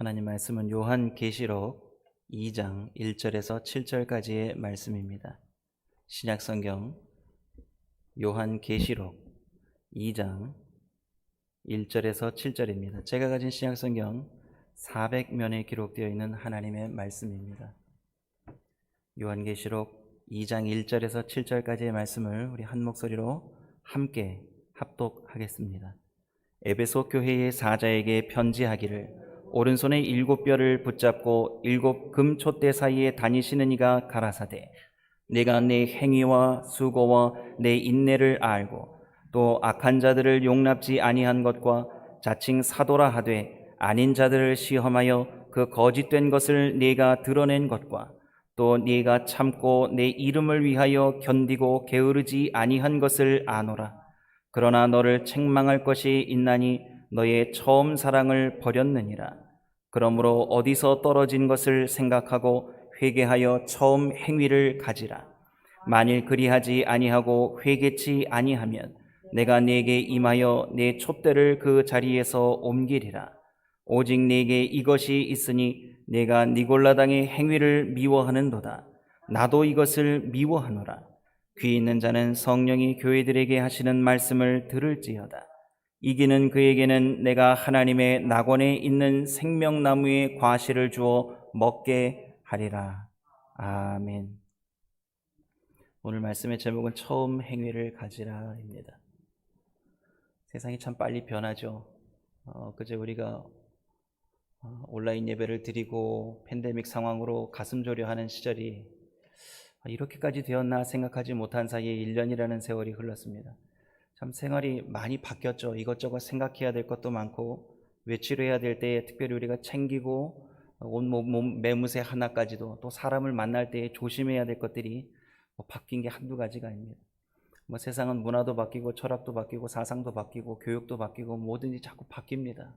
하나님 말씀은 요한계시록 2장 1절에서 7절까지의 말씀입니다. 신약성경 요한계시록 2장 1절에서 7절입니다. 제가 가진 신약성경 400면에 기록되어 있는 하나님의 말씀입니다. 요한계시록 2장 1절에서 7절까지의 말씀을 우리 한 목소리로 함께 합독하겠습니다. 에베소 교회의 사자에게 편지하기를 오른손에 7뼈를 붙잡고 7 금촛대 사이에 다니시는 이가 가라사대 내가 내 행위와 수고와 내 인내를 알고 또 악한 자들을 용납지 아니한 것과 자칭 사도라 하되 아닌 자들을 시험하여 그 거짓된 것을 네가 드러낸 것과 또 네가 참고 내 이름을 위하여 견디고 게으르지 아니한 것을 아노라. 그러나 너를 책망할 것이 있나니 너의 처음 사랑을 버렸느니라. 그러므로 어디서 떨어진 것을 생각하고 회개하여 처음 행위를 가지라. 만일 그리하지 아니하고 회개치 아니하면 내가 네게 임하여 내 촛대를 그 자리에서 옮기리라. 오직 네게 이것이 있으니 내가 니골라당의 행위를 미워하는도다. 나도 이것을 미워하노라. 귀 있는 자는 성령이 교회들에게 하시는 말씀을 들을지어다. 이기는 그에게는 내가 하나님의 낙원에 있는 생명나무의 과실을 주어 먹게 하리라. 아멘. 오늘 말씀의 제목은 처음 행위를 가지라입니다. 세상이 참 빨리 변하죠. 그제 우리가 온라인 예배를 드리고 팬데믹 상황으로 가슴 졸여하는 시절이 이렇게까지 되었나 생각하지 못한 사이에 1년이라는 세월이 흘렀습니다. 참 생활이 많이 바뀌었죠. 이것저것 생각해야 될 것도 많고 외출해야 될 때에 특별히 우리가 챙기고 온몸 매무새 하나까지도 또 사람을 만날 때에 조심해야 될 것들이 바뀐 게 한두 가지가 아닙니다. 세상은 문화도 바뀌고 철학도 바뀌고 사상도 바뀌고 교육도 바뀌고 뭐든지 자꾸 바뀝니다.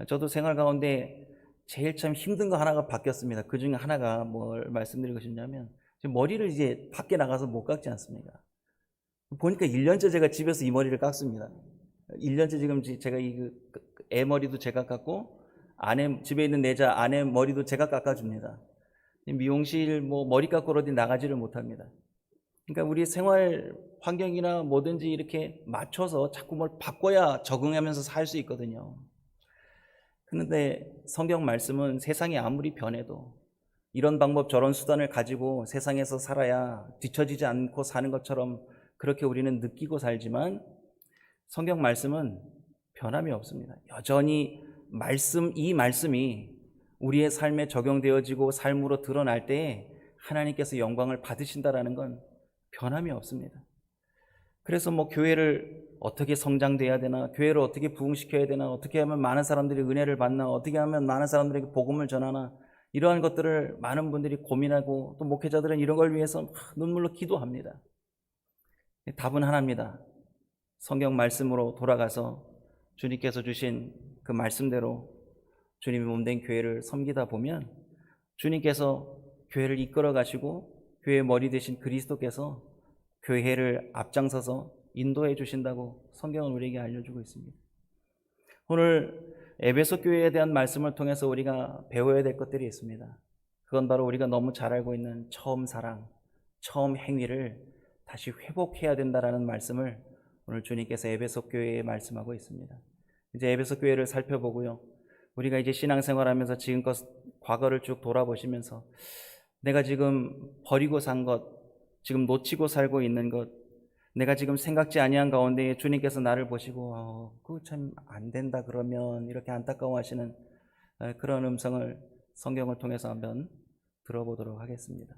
저도 생활 가운데 제일 참 힘든 거 하나가 바뀌었습니다. 그 중에 하나가 뭘 말씀드리고 싶냐면 머리를 이제 밖에 나가서 못 깎지 않습니까? 보니까 1년째 제가 집에서 이 머리를 깎습니다. 1년째 지금 제가 애 머리도 제가 깎고 집에 있는 내자 아내 머리도 제가 깎아줍니다. 미용실 머리 깎으러 어디 나가지를 못합니다. 그러니까 우리 생활 환경이나 뭐든지 이렇게 맞춰서 자꾸 뭘 바꿔야 적응하면서 살 수 있거든요. 그런데 성경 말씀은 세상이 아무리 변해도 이런 방법 저런 수단을 가지고 세상에서 살아야 뒤처지지 않고 사는 것처럼 그렇게 우리는 느끼고 살지만 성경 말씀은 변함이 없습니다. 여전히 이 말씀이 우리의 삶에 적용되어지고 삶으로 드러날 때에 하나님께서 영광을 받으신다라는 건 변함이 없습니다. 그래서 교회를 어떻게 성장돼야 되나, 교회를 어떻게 부흥시켜야 되나, 어떻게 하면 많은 사람들이 은혜를 받나, 어떻게 하면 많은 사람들에게 복음을 전하나, 이러한 것들을 많은 분들이 고민하고 또 목회자들은 이런 걸 위해서 눈물로 기도합니다. 답은 하나입니다. 성경 말씀으로 돌아가서 주님께서 주신 그 말씀대로 주님의 몸된 교회를 섬기다 보면 주님께서 교회를 이끌어 가시고 교회의 머리 되신 그리스도께서 교회를 앞장서서 인도해 주신다고 성경은 우리에게 알려주고 있습니다. 오늘 에베소 교회에 대한 말씀을 통해서 우리가 배워야 될 것들이 있습니다. 그건 바로 우리가 너무 잘 알고 있는 처음 사랑, 처음 행위를 다시 회복해야 된다라는 말씀을 오늘 주님께서 에베소 교회에 말씀하고 있습니다. 이제 에베소 교회를 살펴보고요. 우리가 이제 신앙생활하면서 지금껏 과거를 쭉 돌아보시면서 내가 지금 버리고 산 것, 지금 놓치고 살고 있는 것, 내가 지금 생각지 아니한 가운데 주님께서 나를 보시고 그거 참 안 된다 그러면 이렇게 안타까워하시는 그런 음성을 성경을 통해서 한번 들어보도록 하겠습니다.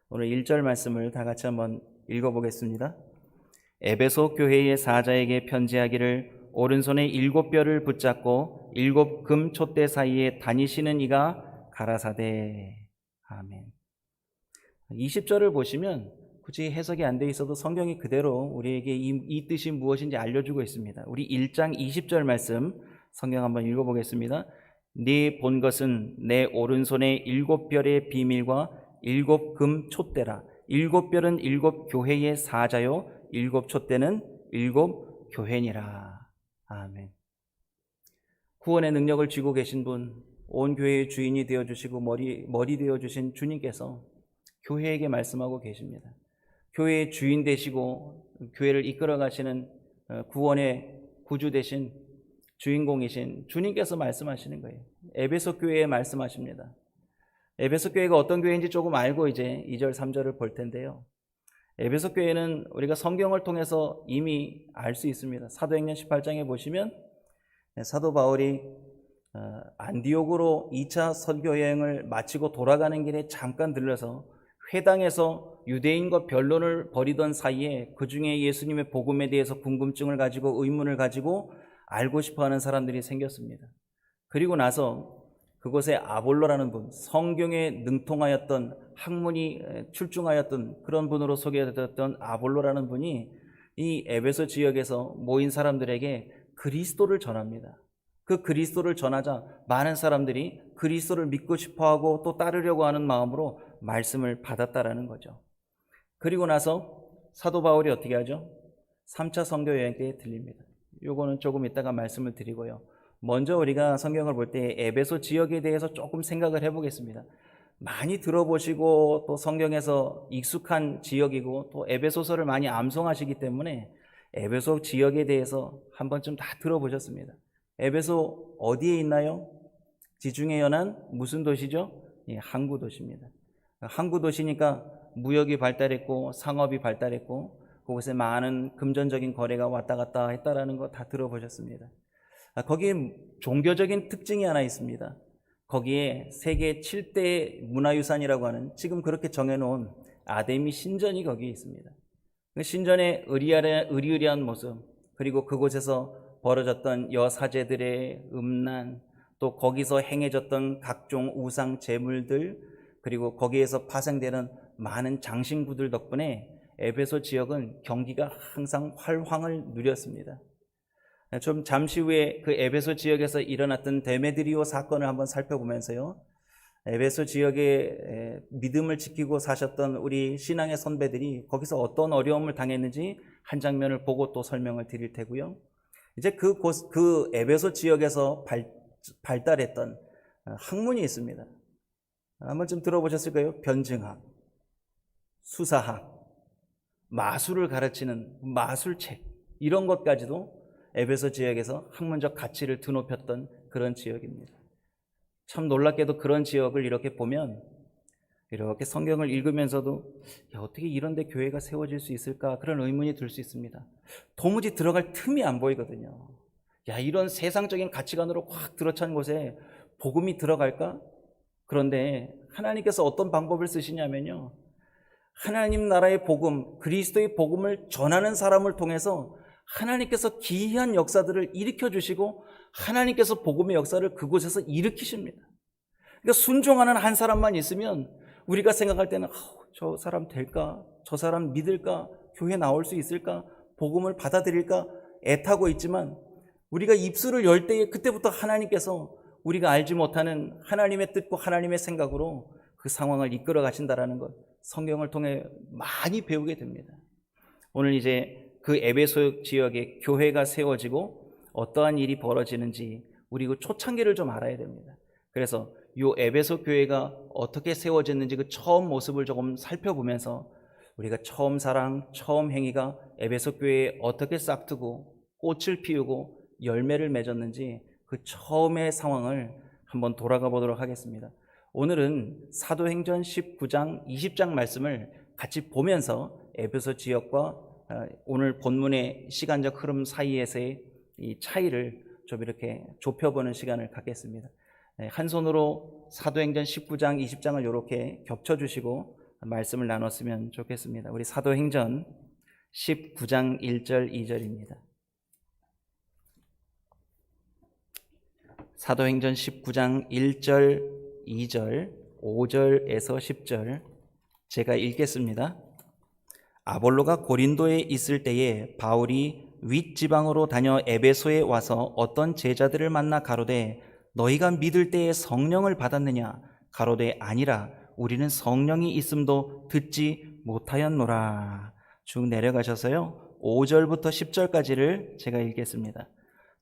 오늘 1절 말씀을 다 같이 한번 읽어보겠습니다. 에베소 교회의 사자에게 편지하기를 오른손에 7뼈를 붙잡고 7 금촛대 사이에 다니시는 이가 가라사대. 아멘. 20절을 보시면 굳이 해석이 안 돼 있어도 성경이 그대로 우리에게 이 뜻이 무엇인지 알려주고 있습니다. 우리 1장 20절 말씀 성경 한번 읽어보겠습니다. 네 본 것은 내 오른손에 7뼈의 비밀과 7 금촛대라. 7뼈는 7 교회의 사자요 7 촛대는 7 교회니라. 아멘. 구원의 능력을 쥐고 계신 분, 온 교회의 주인이 되어주시고 머리 되어주신 주님께서 교회에게 말씀하고 계십니다. 교회의 주인 되시고 교회를 이끌어 가시는 구원의 구주 되신 주인공이신 주님께서 말씀하시는 거예요. 에베소 교회에 말씀하십니다. 에베소 교회가 어떤 교회인지 조금 알고 이제 2절 3절을 볼 텐데요. 에베소 교회는 우리가 성경을 통해서 이미 알 수 있습니다. 사도행전 18장에 보시면 사도 바울이 안디옥으로 2차 선교 여행을 마치고 돌아가는 길에 잠깐 들러서 회당에서 유대인과 변론을 벌이던 사이에 그 중에 예수님의 복음에 대해서 궁금증을 가지고 의문을 가지고 알고 싶어하는 사람들이 생겼습니다. 그리고 나서 그곳에 아볼로라는 분, 성경에 능통하였던 학문이 출중하였던 그런 분으로 소개되었던 아볼로라는 분이 이 에베소 지역에서 모인 사람들에게 그리스도를 전합니다. 그 그리스도를 전하자 많은 사람들이 그리스도를 믿고 싶어하고 또 따르려고 하는 마음으로 말씀을 받았다라는 거죠. 그리고 나서 사도 바울이 어떻게 하죠? 3차 선교 여행 때에 들립니다. 요거는 조금 이따가 말씀을 드리고요. 먼저 우리가 성경을 볼 때 에베소 지역에 대해서 조금 생각을 해보겠습니다. 많이 들어보시고 또 성경에서 익숙한 지역이고 또 에베소서를 많이 암송하시기 때문에 에베소 지역에 대해서 한 번쯤 다 들어보셨습니다. 에베소 어디에 있나요? 지중해 연안 무슨 도시죠? 예, 항구 도시입니다. 항구 도시니까 무역이 발달했고 상업이 발달했고 그곳에 많은 금전적인 거래가 왔다 갔다 했다라는 거 다 들어보셨습니다. 거기에 종교적인 특징이 하나 있습니다. 거기에 세계 7대 문화유산이라고 하는 지금 그렇게 정해놓은 아데미 신전이 거기에 있습니다. 그 신전의 의리의리한 모습, 그리고 그곳에서 벌어졌던 여사제들의 음란, 또 거기서 행해졌던 각종 우상 제물들, 그리고 거기에서 파생되는 많은 장신구들 덕분에 에베소 지역은 경기가 항상 활황을 누렸습니다. 좀 잠시 후에 그 에베소 지역에서 일어났던 데메드리오 사건을 한번 살펴보면서요, 에베소 지역의 믿음을 지키고 사셨던 우리 신앙의 선배들이 거기서 어떤 어려움을 당했는지 한 장면을 보고 또 설명을 드릴 테고요. 이제 그 에베소 지역에서 발달했던 학문이 있습니다. 한번 좀 들어보셨을까요? 변증학, 수사학, 마술을 가르치는 마술책, 이런 것까지도 에베소 지역에서 학문적 가치를 드높였던 그런 지역입니다. 참 놀랍게도 그런 지역을 이렇게 보면 이렇게 성경을 읽으면서도 어떻게 이런 데 교회가 세워질 수 있을까, 그런 의문이 들 수 있습니다. 도무지 들어갈 틈이 안 보이거든요. 이런 세상적인 가치관으로 확 들어찬 곳에 복음이 들어갈까? 그런데 하나님께서 어떤 방법을 쓰시냐면요, 하나님 나라의 복음, 그리스도의 복음을 전하는 사람을 통해서 하나님께서 기이한 역사들을 일으켜 주시고 하나님께서 복음의 역사를 그곳에서 일으키십니다. 그러니까 순종하는 한 사람만 있으면 우리가 생각할 때는 저 사람 될까? 저 사람 믿을까? 교회 나올 수 있을까? 복음을 받아들일까? 애타고 있지만 우리가 입술을 열 때에 그때부터 하나님께서 우리가 알지 못하는 하나님의 뜻과 하나님의 생각으로 그 상황을 이끌어 가신다라는 것, 성경을 통해 많이 배우게 됩니다. 오늘 이제 그 에베소 지역에 교회가 세워지고 어떠한 일이 벌어지는지 우리 그 초창기를 좀 알아야 됩니다. 그래서 이 에베소 교회가 어떻게 세워졌는지 그 처음 모습을 조금 살펴보면서 우리가 처음 사랑, 처음 행위가 에베소 교회에 어떻게 싹트고 꽃을 피우고 열매를 맺었는지 그 처음의 상황을 한번 돌아가 보도록 하겠습니다. 오늘은 사도행전 19장, 20장 말씀을 같이 보면서 에베소 지역과 오늘 본문의 시간적 흐름 사이에서의 이 차이를 좀 이렇게 좁혀보는 시간을 갖겠습니다. 한 손으로 사도행전 19장, 20장을 이렇게 겹쳐주시고 말씀을 나눴으면 좋겠습니다. 우리 사도행전 19장 1절, 2절입니다. 사도행전 19장 1절, 2절, 5절에서 10절 제가 읽겠습니다. 아볼로가 고린도에 있을 때에 바울이 윗지방으로 다녀 에베소에 와서 어떤 제자들을 만나 가로되 너희가 믿을 때에 성령을 받았느냐? 가로되 아니라 우리는 성령이 있음도 듣지 못하였노라. 쭉 내려가셔서요 5절부터 10절까지를 제가 읽겠습니다.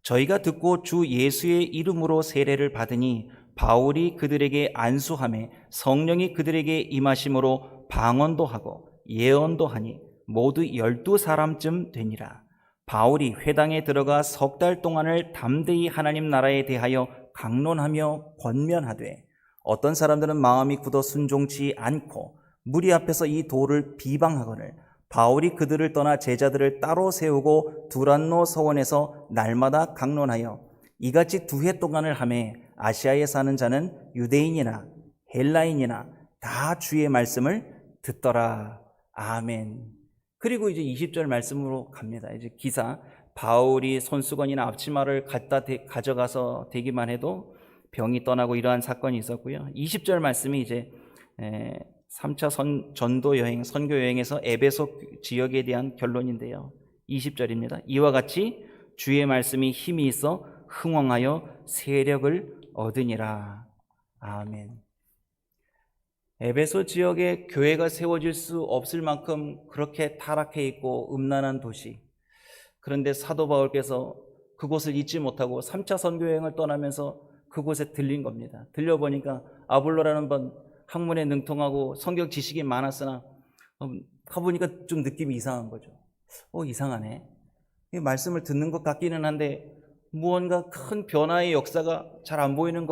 저희가 듣고 주 예수의 이름으로 세례를 받으니 바울이 그들에게 안수하매 성령이 그들에게 임하심으로 방언도 하고 예언도 하니 모두 12사람쯤 되니라. 바울이 회당에 들어가 3달 동안을 담대히 하나님 나라에 대하여 강론하며 권면하되 어떤 사람들은 마음이 굳어 순종치 않고 무리 앞에서 이 도를 비방하거늘 바울이 그들을 떠나 제자들을 따로 세우고 두란노 서원에서 날마다 강론하여 이같이 2해 동안을 하매 아시아에 사는 자는 유대인이나 헬라인이나 다 주의 말씀을 듣더라. 아멘. 그리고 이제 20절 말씀으로 갑니다. 이제 기사, 바울이 손수건이나 앞치마를 가져가서 대기만 해도 병이 떠나고 이러한 사건이 있었고요. 20절 말씀이 이제 3차 전도 여행, 선교 여행에서 에베소 지역에 대한 결론인데요. 20절입니다. 이와 같이 주의 말씀이 힘이 있어 흥왕하여 세력을 얻으니라. 아멘. 에베소 지역에 교회가 세워질 수 없을 만큼 그렇게 타락해 있고 음란한 도시. 그런데 사도 바울께서 그곳을 잊지 못하고 3차 선교여행을 떠나면서 그곳에 들린 겁니다. 들려보니까 아볼로라는 분 학문에 능통하고 성경 지식이 많았으나 가보니까 좀 느낌이 이상한 거죠. 이상하네. 이 말씀을 듣는 것 같기는 한데 무언가 큰 변화의 역사가 잘 안 보이는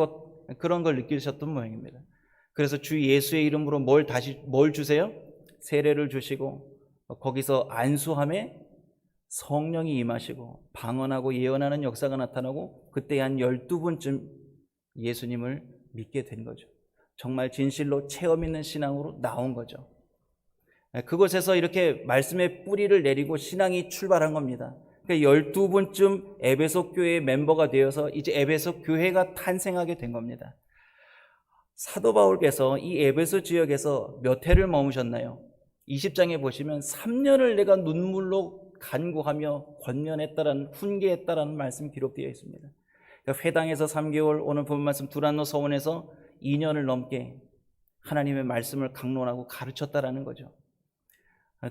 그런 걸 느끼셨던 모양입니다. 그래서 주 예수의 이름으로 뭘 주세요? 세례를 주시고 거기서 안수함에 성령이 임하시고 방언하고 예언하는 역사가 나타나고 그때 한 12분쯤 예수님을 믿게 된 거죠. 정말 진실로 체험 있는 신앙으로 나온 거죠. 그곳에서 이렇게 말씀의 뿌리를 내리고 신앙이 출발한 겁니다. 그러니까 12분쯤 에베소 교회의 멤버가 되어서 이제 에베소 교회가 탄생하게 된 겁니다. 사도 바울께서 이 에베소 지역에서 몇 해를 머무셨나요? 20장에 보시면 3년을 내가 눈물로 간구하며 권면했다라는, 훈계했다라는 말씀이 기록되어 있습니다. 그러니까 회당에서 3개월, 오늘 본 말씀 두란노 서원에서 2년을 넘게 하나님의 말씀을 강론하고 가르쳤다라는 거죠.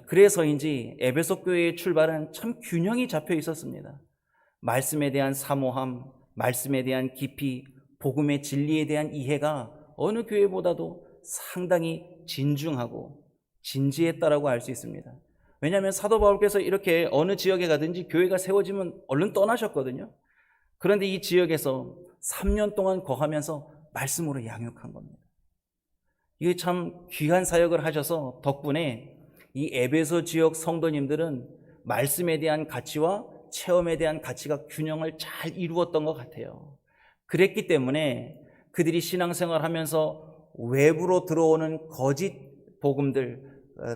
그래서인지 에베소 교회의 출발은 참 균형이 잡혀 있었습니다. 말씀에 대한 사모함, 말씀에 대한 깊이, 복음의 진리에 대한 이해가 어느 교회보다도 상당히 진중하고 진지했다라고 알 수 있습니다. 왜냐하면 사도 바울께서 이렇게 어느 지역에 가든지 교회가 세워지면 얼른 떠나셨거든요. 그런데 이 지역에서 3년 동안 거하면서 말씀으로 양육한 겁니다. 이게 참 귀한 사역을 하셔서 덕분에 이 에베소 지역 성도님들은 말씀에 대한 가치와 체험에 대한 가치가 균형을 잘 이루었던 것 같아요. 그랬기 때문에 그들이 신앙생활 하면서 외부로 들어오는 거짓 복음들,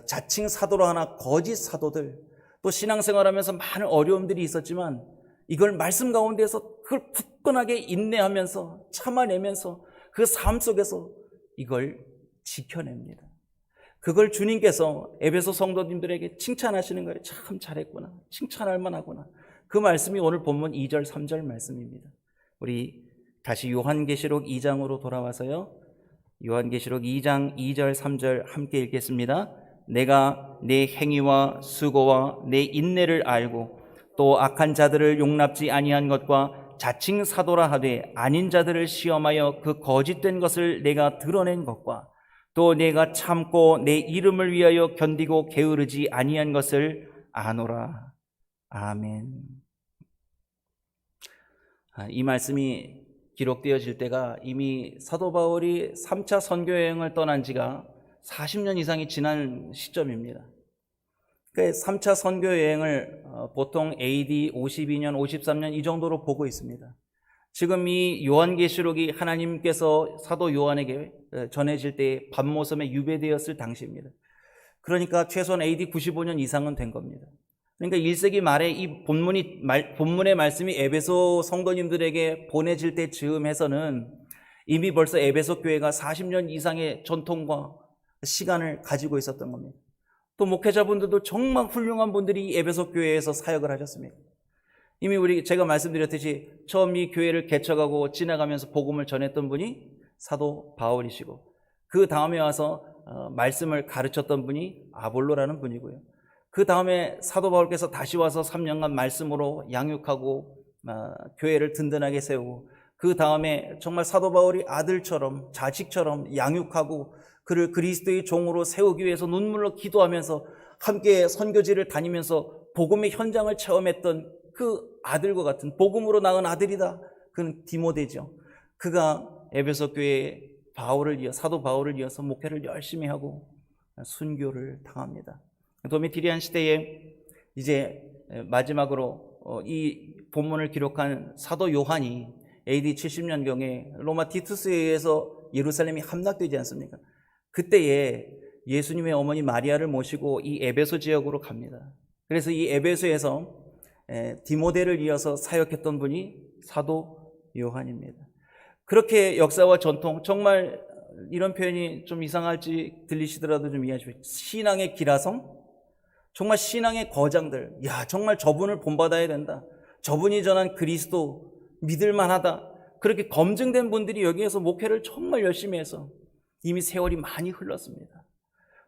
자칭 사도로 하나 거짓 사도들, 또 신앙생활 하면서 많은 어려움들이 있었지만 이걸 말씀 가운데서 그걸 굳건하게 인내하면서 참아내면서 그 삶 속에서 이걸 지켜냅니다. 그걸 주님께서 에베소 성도님들에게 칭찬하시는 거예요. 참 잘했구나. 칭찬할 만하구나. 그 말씀이 오늘 본문 2절, 3절 말씀입니다. 우리 다시 요한계시록 2장으로 돌아와서요. 요한계시록 2장 2절, 3절 함께 읽겠습니다. 내가 내 행위와 수고와 내 인내를 알고 또 악한 자들을 용납지 아니한 것과 자칭 사도라 하되 아닌 자들을 시험하여 그 거짓된 것을 내가 드러낸 것과 또 내가 참고 내 이름을 위하여 견디고 게으르지 아니한 것을 아노라. 아멘. 이 말씀이 기록되어질 때가 이미 사도 바울이 3차 선교여행을 떠난 지가 40년 이상이 지난 시점입니다. 그러니까 3차 선교여행을 보통 AD 52년, 53년 이 정도로 보고 있습니다. 지금 이 요한계시록이 하나님께서 사도 요한에게 전해질 때 밤모섬에 유배되었을 당시입니다. 그러니까 최소한 AD 95년 이상은 된 겁니다. 그러니까 1세기 말에 이 본문의 말씀이 에베소 성도님들에게 보내질 때 즈음해서는 이미 벌써 에베소 교회가 40년 이상의 전통과 시간을 가지고 있었던 겁니다. 또 목회자분들도 정말 훌륭한 분들이 에베소 교회에서 사역을 하셨습니다. 이미 제가 말씀드렸듯이 처음 이 교회를 개척하고 지나가면서 복음을 전했던 분이 사도 바울이시고 그 다음에 와서 말씀을 가르쳤던 분이 아볼로라는 분이고요. 그 다음에 사도 바울께서 다시 와서 3년간 말씀으로 양육하고 교회를 든든하게 세우고 그 다음에 정말 사도 바울이 아들처럼 자식처럼 양육하고 그를 그리스도의 종으로 세우기 위해서 눈물로 기도하면서 함께 선교지를 다니면서 복음의 현장을 체험했던 그 아들과 같은 복음으로 낳은 아들이다. 그는 디모데죠. 그가 에베소 교회에 사도 바울을 이어서 목회를 열심히 하고 순교를 당합니다. 도미티리안 시대에 이제 마지막으로 이 본문을 기록한 사도 요한이 AD 70년경에 로마 티투스에 의해서 예루살렘이 함락되지 않습니까? 그때에 예수님의 어머니 마리아를 모시고 이 에베소 지역으로 갑니다. 그래서 이 에베소에서 디모데를 이어서 사역했던 분이 사도 요한입니다. 그렇게 역사와 전통, 정말 이런 표현이 좀 이상할지 들리시더라도 좀 이해해 주십시오. 신앙의 기라성, 정말 신앙의 거장들, 정말 저분을 본받아야 된다, 저분이 전한 그리스도 믿을만하다, 그렇게 검증된 분들이 여기에서 목회를 정말 열심히 해서 이미 세월이 많이 흘렀습니다.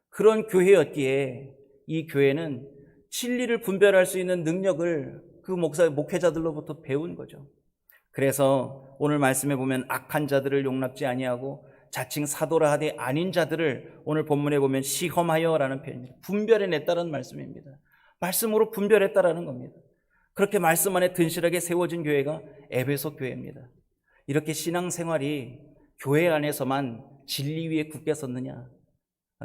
그런 교회였기에 이 교회는 진리를 분별할 수 있는 능력을 그 목회자들로부터 배운 거죠. 그래서 오늘 말씀에 보면 악한 자들을 용납지 아니하고 자칭 사도라 하되 아닌 자들을 오늘 본문에 보면 시험하여라는 표현입니다. 분별해냈다는 말씀입니다. 말씀으로 분별했다라는 겁니다. 그렇게 말씀 안에 든실하게 세워진 교회가 에베소 교회입니다. 이렇게 신앙생활이 교회 안에서만 진리 위에 굳게 섰느냐?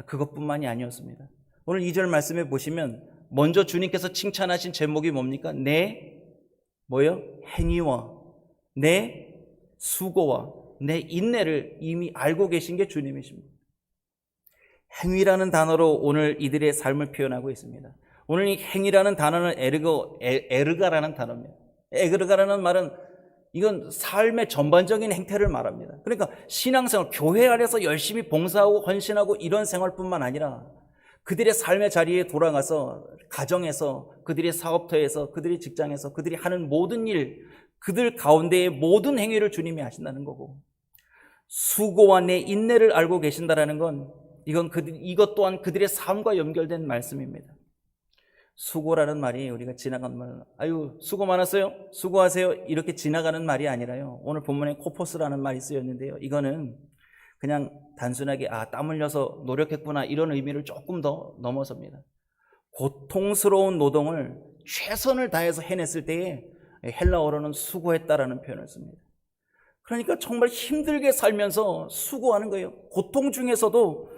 그것뿐만이 아니었습니다. 오늘 2절 말씀에 보시면 먼저 주님께서 칭찬하신 제목이 뭡니까? 내 행위와 내 수고와 내 인내를 이미 알고 계신 게 주님이십니다. 행위라는 단어로 오늘 이들의 삶을 표현하고 있습니다. 오늘 이 행위라는 단어는 에르가라는 단어입니다. 에르가라는 말은 이건 삶의 전반적인 행태를 말합니다. 그러니까 신앙생활, 교회 안에서 열심히 봉사하고 헌신하고 이런 생활뿐만 아니라 그들의 삶의 자리에 돌아가서 가정에서, 그들의 사업터에서, 그들의 직장에서, 그들이 하는 모든 일, 그들 가운데의 모든 행위를 주님이 하신다는 거고, 수고와 내 인내를 알고 계신다라는 건 이것 또한 그들의 삶과 연결된 말씀입니다. 수고라는 말이 우리가 지나가는 말, 아유 수고 많았어요, 수고하세요, 이렇게 지나가는 말이 아니라요, 오늘 본문에 코포스라는 말이 쓰였는데요, 이거는 그냥 단순하게 땀 흘려서 노력했구나 이런 의미를 조금 더 넘어섭니다. 고통스러운 노동을 최선을 다해서 해냈을 때에 헬라어로는 수고했다라는 표현을 씁니다. 그러니까 정말 힘들게 살면서 수고하는 거예요. 고통 중에서도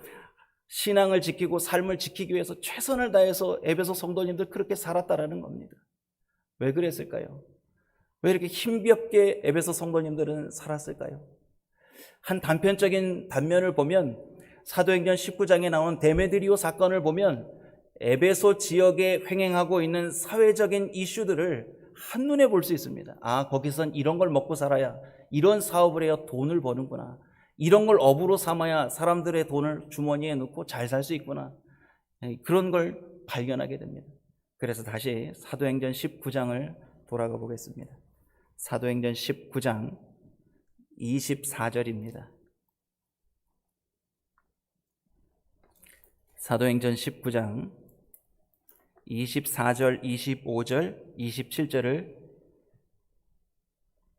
신앙을 지키고 삶을 지키기 위해서 최선을 다해서 에베소 성도님들 그렇게 살았다라는 겁니다. 왜 그랬을까요? 왜 이렇게 힘겹게 에베소 성도님들은 살았을까요? 한 단편적인 단면을 보면 사도행전 19장에 나오는 데메드리오 사건을 보면 에베소 지역에 횡행하고 있는 사회적인 이슈들을 한눈에 볼 수 있습니다. 거기선 이런 걸 먹고 살아야, 이런 사업을 해야 돈을 버는구나, 이런 걸 업으로 삼아야 사람들의 돈을 주머니에 넣고 잘 살 수 있구나, 그런 걸 발견하게 됩니다. 그래서 다시 사도행전 19장을 돌아가 보겠습니다. 사도행전 19장 24절입니다. 사도행전 19장 24절, 25절, 27절을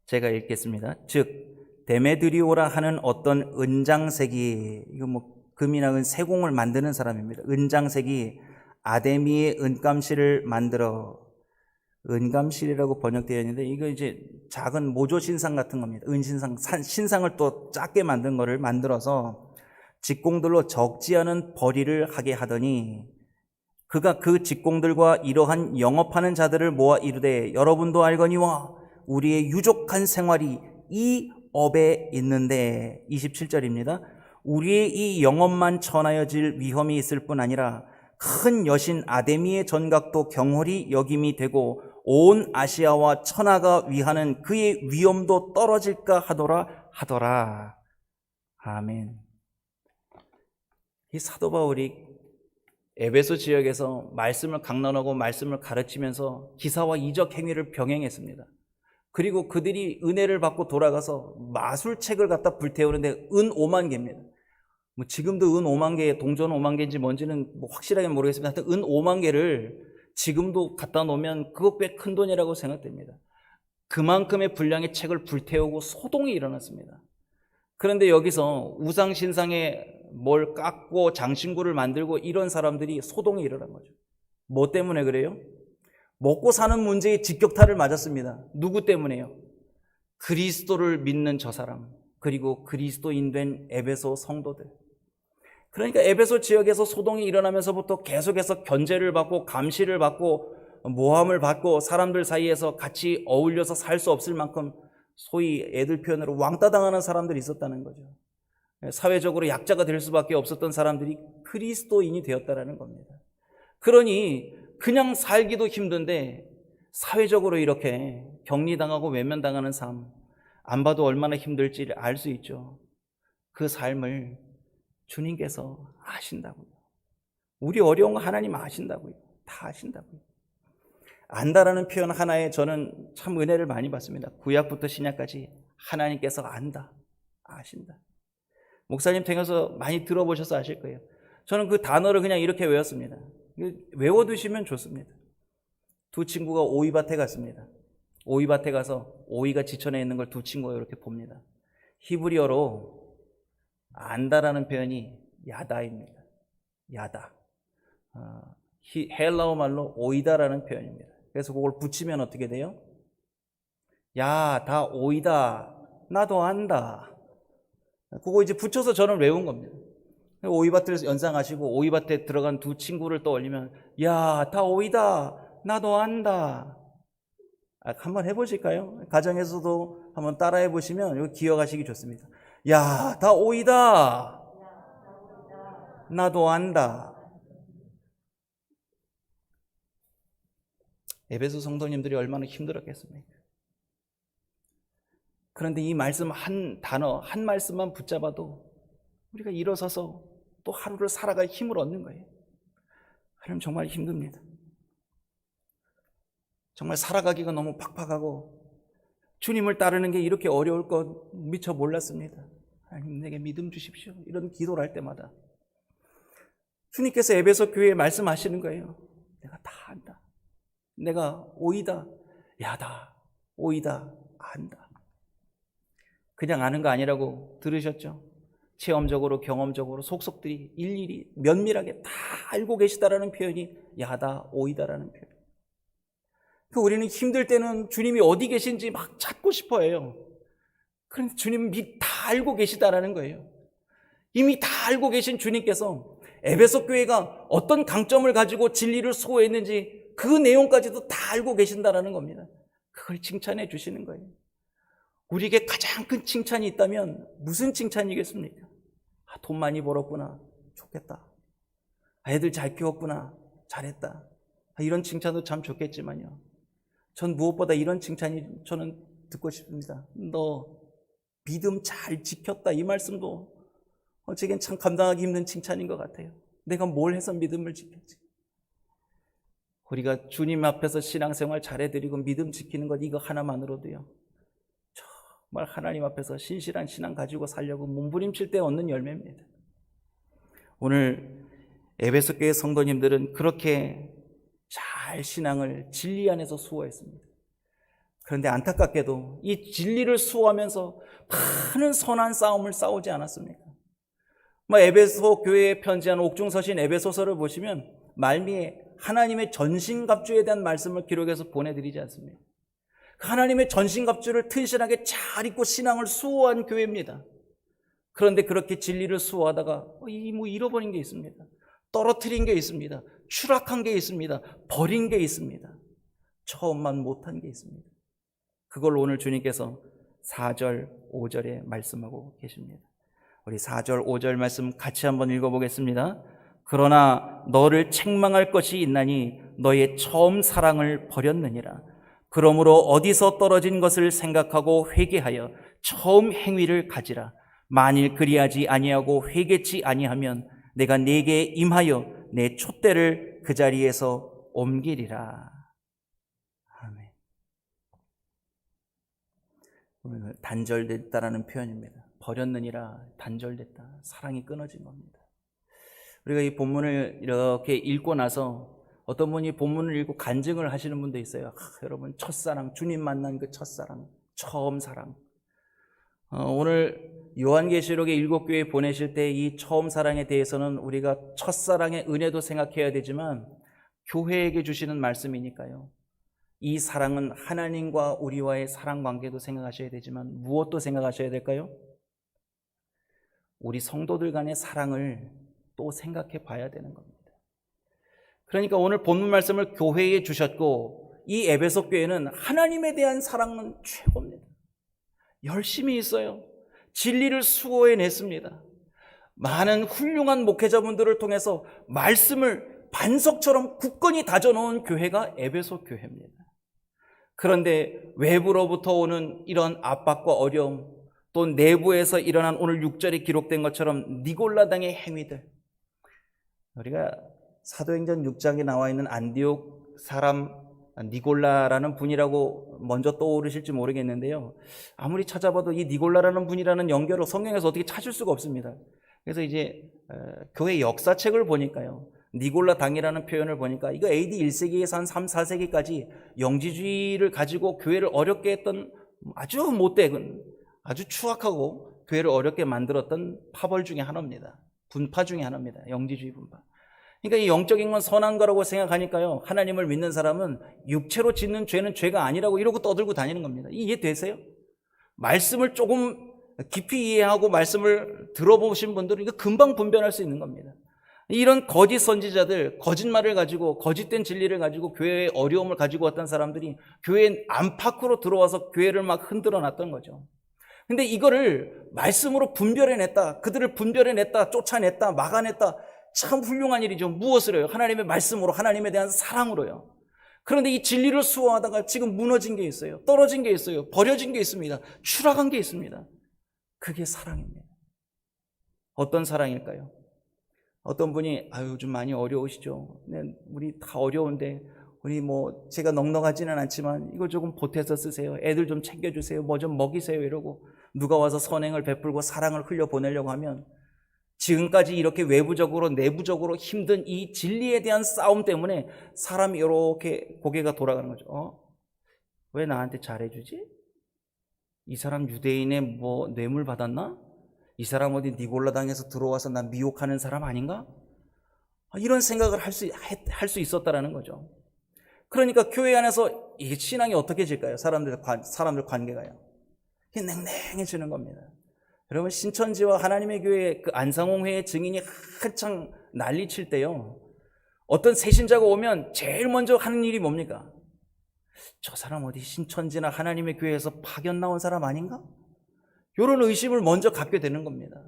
제가 읽겠습니다. 즉 데메드리오라 하는 어떤 은장색이, 이거 금이나 은, 세공을 만드는 사람입니다. 은장색이 아데미의 은감실을 만들어, 은감실이라고 번역되어 있는데 이거 이제 작은 모조 신상 같은 겁니다. 은신상, 신상을 또 작게 만든 거를 만들어서 직공들로 적지 않은 벌이를 하게 하더니 그가 그 직공들과 이러한 영업하는 자들을 모아 이르되 여러분도 알거니와 우리의 유족한 생활이 이 업에 있는데, 27절입니다. 우리의 이 영업만 천하여질 위험이 있을 뿐 아니라 큰 여신 아데미의 전각도 경홀히 여김이 되고 온 아시아와 천하가 위하는 그의 위엄도 떨어질까 하더라. 아멘. 이 사도 바울이 에베소 지역에서 말씀을 강론하고 말씀을 가르치면서 기사와 이적 행위를 병행했습니다. 그리고 그들이 은혜를 받고 돌아가서 마술책을 갖다 불태우는데 은 5만 개입니다. 지금도 은 5만 개, 동전 5만 개인지 뭔지는 확실하게 모르겠습니다. 하여튼 은 5만 개를 지금도 갖다 놓으면 그거 꽤 큰 돈이라고 생각됩니다. 그만큼의 분량의 책을 불태우고 소동이 일어났습니다. 그런데 여기서 우상신상에 뭘 깎고 장신구를 만들고 이런 사람들이 소동이 일어난 거죠. 뭐 때문에 그래요? 먹고 사는 문제에 직격탄을 맞았습니다. 누구 때문에요? 그리스도를 믿는 저 사람, 그리고 그리스도인 된 에베소 성도들. 그러니까 에베소 지역에서 소동이 일어나면서부터 계속해서 견제를 받고 감시를 받고 모함을 받고 사람들 사이에서 같이 어울려서 살 수 없을 만큼 소위 애들 표현으로 왕따 당하는 사람들이 있었다는 거죠. 사회적으로 약자가 될 수밖에 없었던 사람들이 그리스도인이 되었다는 겁니다. 그러니 그냥 살기도 힘든데 사회적으로 이렇게 격리당하고 외면당하는 삶, 안 봐도 얼마나 힘들지 알 수 있죠. 그 삶을 주님께서 아신다고요. 우리 어려운 거 하나님 아신다고요. 다 아신다고요. 안다라는 표현 하나에 저는 참 은혜를 많이 받습니다. 구약부터 신약까지 하나님께서 안다, 아신다. 목사님 통해서 많이 들어보셔서 아실 거예요. 저는 그 단어를 그냥 이렇게 외웠습니다. 외워두시면 좋습니다. 두 친구가 오이밭에 갔습니다. 오이밭에 가서 오이가 지천에 있는 걸 두 친구가 이렇게 봅니다. 히브리어로 안다라는 표현이 야다입니다. 야다. 헬라어 말로 오이다라는 표현입니다. 그래서 그걸 붙이면 어떻게 돼요? 야, 다 오이다. 나도 안다. 그거 이제 붙여서 저는 외운 겁니다. 오이밭을 연상하시고 오이밭에 들어간 두 친구를 떠올리면 야, 다 오이다. 나도 안다. 한번 해보실까요? 가정에서도 한번 따라해 보시면 이거 기억하시기 좋습니다. 야, 다 오이다. 나도 안다. 에베소 성도님들이 얼마나 힘들었겠습니까? 그런데 이 말씀 한 단어, 한 말씀만 붙잡아도 우리가 일어서서 또 하루를 살아갈 힘을 얻는 거예요. 하나님 정말 힘듭니다. 정말 살아가기가 너무 팍팍하고 주님을 따르는 게 이렇게 어려울 것 미처 몰랐습니다. 하나님 내게 믿음 주십시오. 이런 기도를 할 때마다 주님께서 에베소 교회에 말씀하시는 거예요. 내가 다 안다. 내가 오이다, 야다, 오이다, 안다. 그냥 아는 거 아니라고 들으셨죠? 체험적으로, 경험적으로 속속들이 일일이 면밀하게 다 알고 계시다라는 표현이 야다, 오이다라는 표현. 우리는 힘들 때는 주님이 어디 계신지 막 찾고 싶어 해요. 그런데 주님은 이미 다 알고 계시다라는 거예요. 이미 다 알고 계신 주님께서 에베소 교회가 어떤 강점을 가지고 진리를 수호했는지 그 내용까지도 다 알고 계신다라는 겁니다. 그걸 칭찬해 주시는 거예요. 우리에게 가장 큰 칭찬이 있다면 무슨 칭찬이겠습니까? 돈 많이 벌었구나. 좋겠다. 애들 잘 키웠구나. 잘했다. 이런 칭찬도 참 좋겠지만요. 전 무엇보다 이런 칭찬이 저는 듣고 싶습니다. 너 믿음 잘 지켰다. 이 말씀도 제겐 참 감당하기 힘든 칭찬인 것 같아요. 내가 뭘 해서 믿음을 지켰지? 우리가 주님 앞에서 신앙생활 잘해드리고 믿음 지키는 것 이거 하나만으로도요. 정말 하나님 앞에서 신실한 신앙 가지고 살려고 몸부림칠 때 얻는 열매입니다. 오늘 에베소 교회 성도님들은 그렇게 잘 신앙을 진리 안에서 수호했습니다. 그런데 안타깝게도 이 진리를 수호하면서 많은 선한 싸움을 싸우지 않았습니까? 에베소 교회에 편지한 옥중서신 에베소서를 보시면 말미에 하나님의 전신갑주에 대한 말씀을 기록해서 보내드리지 않습니까? 하나님의 전신갑주를 튼실하게 잘 입고 신앙을 수호한 교회입니다. 그런데 그렇게 진리를 수호하다가 잃어버린 게 있습니다. 떨어뜨린 게 있습니다. 추락한 게 있습니다. 버린 게 있습니다. 처음만 못한 게 있습니다. 그걸 오늘 주님께서 4절, 5절에 말씀하고 계십니다. 우리 4절, 5절 말씀 같이 한번 읽어보겠습니다. 그러나 너를 책망할 것이 있나니 너의 처음 사랑을 버렸느니라. 그러므로 어디서 떨어진 것을 생각하고 회개하여 처음 행위를 가지라. 만일 그리하지 아니하고 회개치 아니하면 내가 네게 임하여 내 촛대를 그 자리에서 옮기리라. 아멘. 오늘 단절됐다라는 표현입니다. 버렸느니라, 단절됐다. 사랑이 끊어진 겁니다. 우리가 이 본문을 이렇게 읽고 나서 어떤 분이 본문을 읽고 간증을 하시는 분도 있어요. 여러분, 첫사랑, 주님 만난 그 첫사랑, 처음 사랑. 오늘 요한계시록의 7교회 보내실 때 이 처음 사랑에 대해서는 우리가 첫사랑의 은혜도 생각해야 되지만 교회에게 주시는 말씀이니까요. 이 사랑은 하나님과 우리와의 사랑 관계도 생각하셔야 되지만 무엇도 생각하셔야 될까요? 우리 성도들 간의 사랑을 또 생각해 봐야 되는 겁니다. 그러니까 오늘 본문 말씀을 교회에 주셨고 이 에베소 교회는 하나님에 대한 사랑은 최고입니다. 열심히 있어요. 진리를 수고해냈습니다. 많은 훌륭한 목회자분들을 통해서 말씀을 반석처럼 굳건히 다져놓은 교회가 에베소 교회입니다. 그런데 외부로부터 오는 이런 압박과 어려움, 또 내부에서 일어난 오늘 6절에 기록된 것처럼 니골라당의 행위들, 우리가 사도행전 6장에 나와 있는 안디옥 사람 니골라라는 분이라고 먼저 떠오르실지 모르겠는데요, 아무리 찾아봐도 이 니골라라는 분이라는 연결을 성경에서 어떻게 찾을 수가 없습니다. 그래서 이제 교회 역사책을 보니까요, 니골라 당이라는 표현을 보니까 이거 AD 1세기에서 한 3, 4세기까지 영지주의를 가지고 교회를 어렵게 했던 아주 못된, 아주 추악하고 교회를 어렵게 만들었던 파벌 중에 하나입니다. 분파 중에 하나입니다. 영지주의 분파. 그러니까 이 영적인 건 선한 거라고 생각하니까요, 하나님을 믿는 사람은 육체로 짓는 죄는 죄가 아니라고 이러고 떠들고 다니는 겁니다. 이해되세요? 말씀을 조금 깊이 이해하고 말씀을 들어보신 분들은 이거 금방 분별할 수 있는 겁니다. 이런 거짓 선지자들, 거짓말을 가지고, 거짓된 진리를 가지고 교회에 어려움을 가지고 왔던 사람들이 교회 안팎으로 들어와서 교회를 막 흔들어 놨던 거죠. 근데 이거를 말씀으로 분별해냈다, 그들을 분별해냈다, 쫓아냈다, 막아냈다, 참 훌륭한 일이죠. 무엇을 해요? 하나님의 말씀으로, 하나님에 대한 사랑으로요. 그런데 이 진리를 수호하다가 지금 무너진 게 있어요. 떨어진 게 있어요. 버려진 게 있습니다. 추락한 게 있습니다. 그게 사랑입니다. 어떤 사랑일까요? 어떤 분이 요즘 많이 어려우시죠. 네, 우리 다 어려운데 우리 제가 넉넉하지는 않지만 이거 조금 보태서 쓰세요. 애들 좀 챙겨주세요. 뭐 좀 먹이세요. 이러고 누가 와서 선행을 베풀고 사랑을 흘려보내려고 하면 지금까지 이렇게 외부적으로 내부적으로 힘든 이 진리에 대한 싸움 때문에 사람이 이렇게 고개가 돌아가는 거죠. 왜 나한테 잘해주지? 이 사람 유대인의 뇌물 받았나? 이 사람 어디 니골라 당에서 들어와서 나 미혹하는 사람 아닌가? 이런 생각을 할 수 있었다라는 거죠. 그러니까 교회 안에서 이 신앙이 어떻게 질까요? 사람들 관계가요. 냉랭해지는 겁니다. 여러분, 신천지와 하나님의 교회 그 안상홍회의 증인이 한창 난리칠 때요, 어떤 새신자가 오면 제일 먼저 하는 일이 뭡니까? 저 사람 어디 신천지나 하나님의 교회에서 파견 나온 사람 아닌가? 이런 의심을 먼저 갖게 되는 겁니다.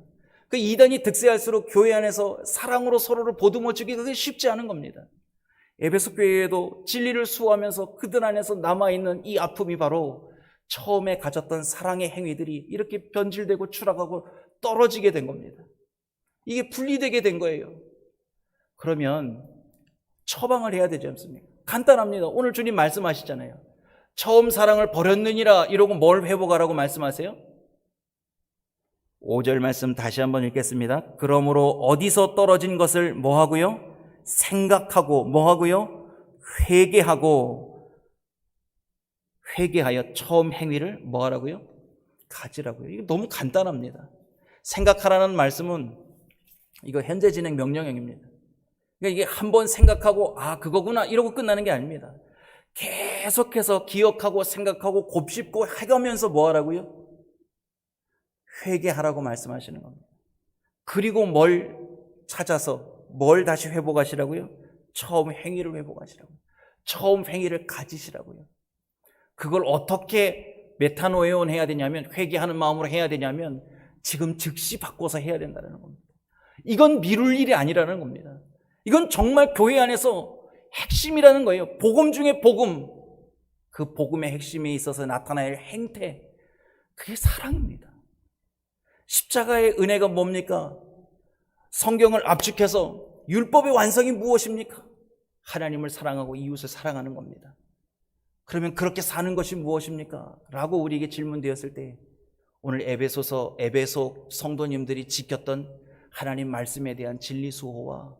그 이단이 득세할수록 교회 안에서 사랑으로 서로를 보듬어주기 그게 쉽지 않은 겁니다. 에베소 교회에도 진리를 수호하면서 그들 안에서 남아있는 이 아픔이 바로 처음에 가졌던 사랑의 행위들이 이렇게 변질되고 추락하고 떨어지게 된 겁니다. 이게 분리되게 된 거예요. 그러면 처방을 해야 되지 않습니까? 간단합니다. 오늘 주님 말씀하시잖아요. 처음 사랑을 버렸느니라 이러고 뭘 회복하라고 말씀하세요? 5절 말씀 다시 한번 읽겠습니다. 그러므로 어디서 떨어진 것을 뭐하고요? 생각하고 뭐하고요? 회개하여 처음 행위를 뭐하라고요? 가지라고요. 이게 너무 간단합니다. 생각하라는 말씀은 이거 현재 진행 명령형입니다. 그러니까 이게 한번 생각하고 그거구나 이러고 끝나는 게 아닙니다. 계속해서 기억하고 생각하고 곱씹고 해가면서 뭐하라고요? 회개하라고 말씀하시는 겁니다. 그리고 뭘 찾아서 뭘 다시 회복하시라고요? 처음 행위를 회복하시라고요. 처음 행위를 가지시라고요. 그걸 어떻게 메타노에온 해야 되냐면, 회개하는 마음으로 해야 되냐면 지금 즉시 바꿔서 해야 된다는 겁니다. 이건 미룰 일이 아니라는 겁니다. 이건 정말 교회 안에서 핵심이라는 거예요. 복음 중에 복음, 그 복음의 핵심에 있어서 나타날 행태, 그게 사랑입니다. 십자가의 은혜가 뭡니까? 성경을 압축해서 율법의 완성이 무엇입니까? 하나님을 사랑하고 이웃을 사랑하는 겁니다. 그러면 그렇게 사는 것이 무엇입니까? 라고 우리에게 질문되었을 때 오늘 에베소 성도님들이 지켰던 하나님 말씀에 대한 진리 수호와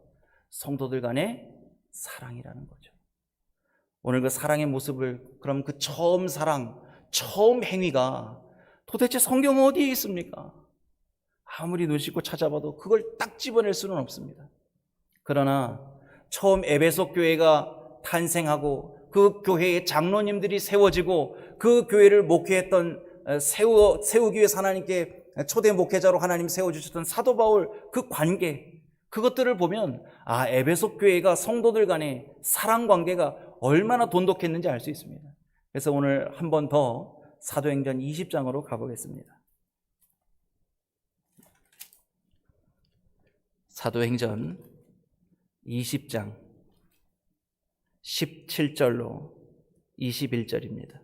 성도들 간의 사랑이라는 거죠. 오늘 그 사랑의 모습을, 그럼 그 처음 사랑, 처음 행위가 도대체 성경 어디에 있습니까? 아무리 눈 씻고 찾아봐도 그걸 딱 집어낼 수는 없습니다. 그러나 처음 에베소 교회가 탄생하고 그 교회의 장로님들이 세워지고 그 교회를 목회했던 세우기 위해서 하나님께 초대 목회자로 하나님 세워주셨던 사도 바울 그 관계, 그것들을 보면 에베소 교회가 성도들 간의 사랑 관계가 얼마나 돈독했는지 알 수 있습니다. 그래서 오늘 한 번 더 사도행전 20장으로 가보겠습니다. 사도행전 20장 17절로 21절입니다.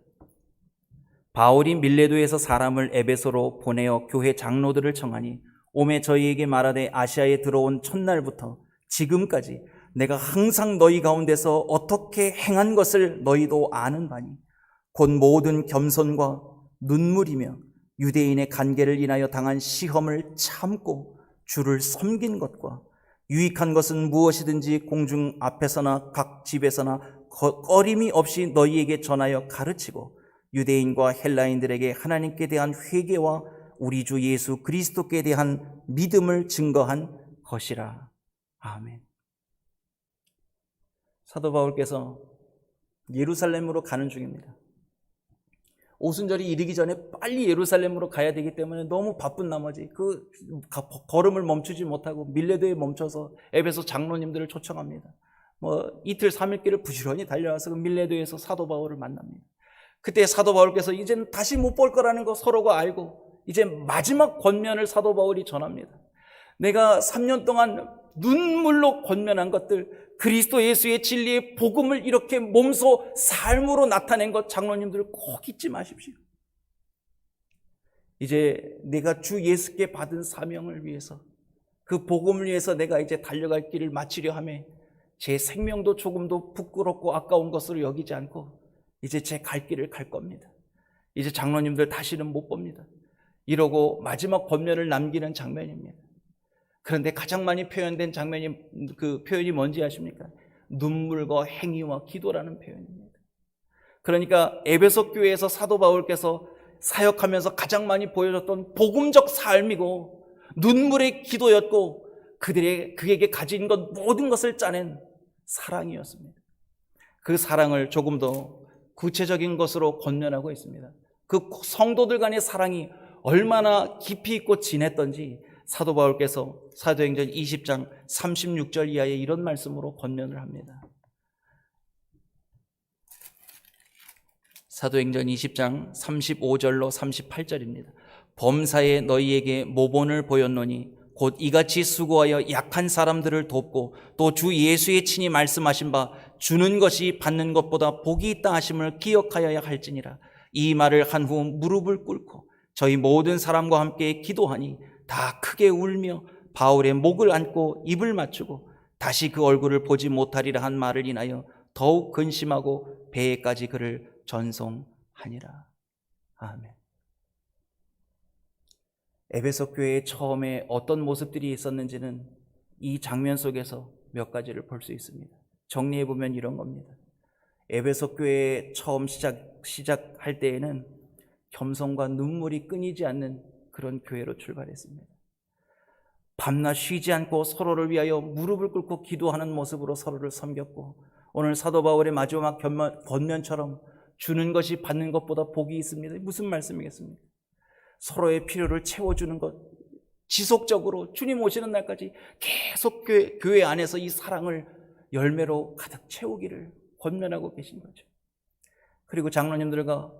바울이 밀레도에서 사람을 에베소로 보내어 교회 장로들을 청하니 오매 저희에게 말하되 아시아에 들어온 첫날부터 지금까지 내가 항상 너희 가운데서 어떻게 행한 것을 너희도 아는 바니 곧 모든 겸손과 눈물이며 유대인의 간계를 인하여 당한 시험을 참고 주를 섬긴 것과 유익한 것은 무엇이든지 공중 앞에서나 각 집에서나 꺼림이 없이 너희에게 전하여 가르치고 유대인과 헬라인들에게 하나님께 대한 회개와 우리 주 예수 그리스도께 대한 믿음을 증거한 것이라. 아멘. 사도 바울께서 예루살렘으로 가는 중입니다. 오순절이 이르기 전에 빨리 예루살렘으로 가야 되기 때문에 너무 바쁜 나머지 그 걸음을 멈추지 못하고 밀레도에 멈춰서 에베소 장로님들을 초청합니다. 이틀 3일길을 부지런히 달려와서 그 밀레도에서 사도 바울을 만납니다. 그때 사도 바울께서 이제는 다시 못 볼 거라는 거 서로가 알고 이제 마지막 권면을 사도 바울이 전합니다. 내가 3년 동안 눈물로 권면한 것들, 그리스도 예수의 진리의 복음을 이렇게 몸소 삶으로 나타낸 것, 장로님들 꼭 잊지 마십시오. 이제 내가 주 예수께 받은 사명을 위해서, 그 복음을 위해서 내가 이제 달려갈 길을 마치려 하며 제 생명도 조금도 부끄럽고 아까운 것으로 여기지 않고 이제 제 갈 길을 갈 겁니다. 이제 장로님들 다시는 못 봅니다. 이러고 마지막 권면을 남기는 장면입니다. 그런데 가장 많이 표현된 그 표현이 뭔지 아십니까? 눈물과 행위와 기도라는 표현입니다. 그러니까 에베소 교회에서 사도 바울께서 사역하면서 가장 많이 보여줬던 복음적 삶이고 눈물의 기도였고 그에게 가진 것 모든 것을 짜낸 사랑이었습니다. 그 사랑을 조금 더 구체적인 것으로 권면하고 있습니다. 그 성도들 간의 사랑이 얼마나 깊이 있고 진했던지 사도 바울께서 사도행전 20장 36절 이하에 이런 말씀으로 권면을 합니다. 사도행전 20장 35절로 38절입니다. 범사에 너희에게 모본을 보였노니 곧 이같이 수고하여 약한 사람들을 돕고 또 주 예수의 친히 말씀하신 바 주는 것이 받는 것보다 복이 있다 하심을 기억하여야 할지니라. 이 말을 한 후 무릎을 꿇고 저희 모든 사람과 함께 기도하니 다 크게 울며 바울의 목을 안고 입을 맞추고 다시 그 얼굴을 보지 못하리라 한 말을 인하여 더욱 근심하고 배에까지 그를 전송하니라. 아멘. 에베소 교회의 처음에 어떤 모습들이 있었는지는 이 장면 속에서 몇 가지를 볼 수 있습니다. 정리해보면 이런 겁니다. 에베소 교회 처음 시작할 때에는 겸손과 눈물이 끊이지 않는 그런 교회로 출발했습니다. 밤낮 쉬지 않고 서로를 위하여 무릎을 꿇고 기도하는 모습으로 서로를 섬겼고 오늘 사도 바울의 마지막 권면처럼 주는 것이 받는 것보다 복이 있습니다. 무슨 말씀이겠습니까? 서로의 필요를 채워주는 것, 지속적으로 주님 오시는 날까지 계속 교회 안에서 이 사랑을 열매로 가득 채우기를 권면하고 계신 거죠. 그리고 장로님들과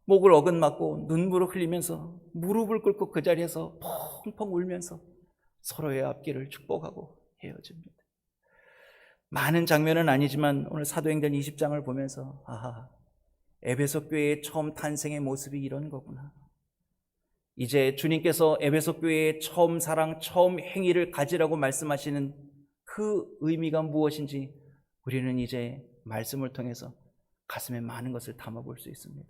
목을 어긋맞고 눈물을 흘리면서 무릎을 꿇고 그 자리에서 펑펑 울면서 서로의 앞길을 축복하고 헤어집니다. 많은 장면은 아니지만 오늘 사도행전 20장을 보면서 에베소 교회의 처음 탄생의 모습이 이런 거구나. 이제 주님께서 에베소 교회의 처음 사랑, 처음 행위를 가지라고 말씀하시는 그 의미가 무엇인지 우리는 이제 말씀을 통해서 가슴에 많은 것을 담아볼 수 있습니다.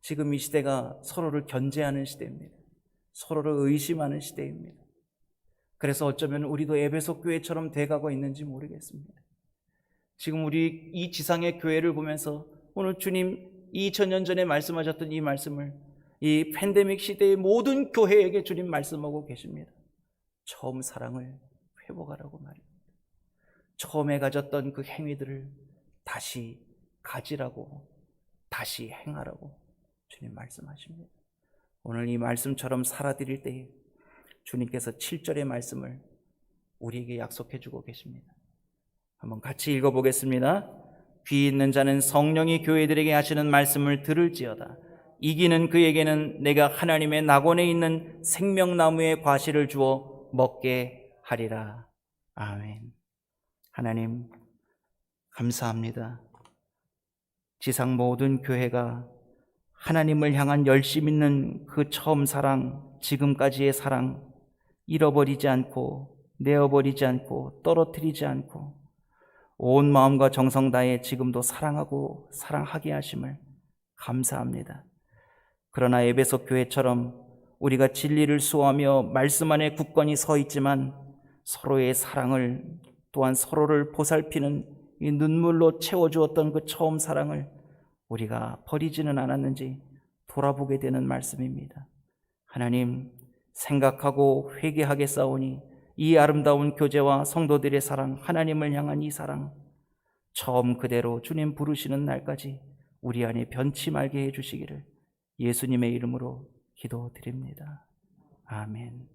지금 이 시대가 서로를 견제하는 시대입니다. 서로를 의심하는 시대입니다. 그래서 어쩌면 우리도 에베소 교회처럼 돼가고 있는지 모르겠습니다. 지금 우리 이 지상의 교회를 보면서 오늘 주님 2000년 전에 말씀하셨던 이 말씀을 이 팬데믹 시대의 모든 교회에게 주님 말씀하고 계십니다. 처음 사랑을 회복하라고 말입니다. 처음에 가졌던 그 행위들을 다시 가지라고, 다시 행하라고 주님 말씀하십니다. 오늘 이 말씀처럼 살아드릴 때에 주님께서 7절의 말씀을 우리에게 약속해 주고 계십니다. 한번 같이 읽어보겠습니다. 귀 있는 자는 성령이 교회들에게 하시는 말씀을 들을지어다. 이기는 그에게는 내가 하나님의 낙원에 있는 생명나무의 과실을 주어 먹게 하리라. 아멘. 하나님 감사합니다. 지상 모든 교회가 하나님을 향한 열심 있는 그 처음 사랑, 지금까지의 사랑 잃어버리지 않고 내어버리지 않고 떨어뜨리지 않고 온 마음과 정성 다해 지금도 사랑하고 사랑하게 하심을 감사합니다. 그러나 에베소 교회처럼 우리가 진리를 수호하며 말씀 안에 굳건히 서 있지만 서로의 사랑을 또한 서로를 보살피는 이 눈물로 채워주었던 그 처음 사랑을 우리가 버리지는 않았는지 돌아보게 되는 말씀입니다. 하나님, 생각하고 회개하겠사오니 이 아름다운 교제와 성도들의 사랑, 하나님을 향한 이 사랑, 처음 그대로 주님 부르시는 날까지 우리 안에 변치 말게 해주시기를 예수님의 이름으로 기도드립니다. 아멘.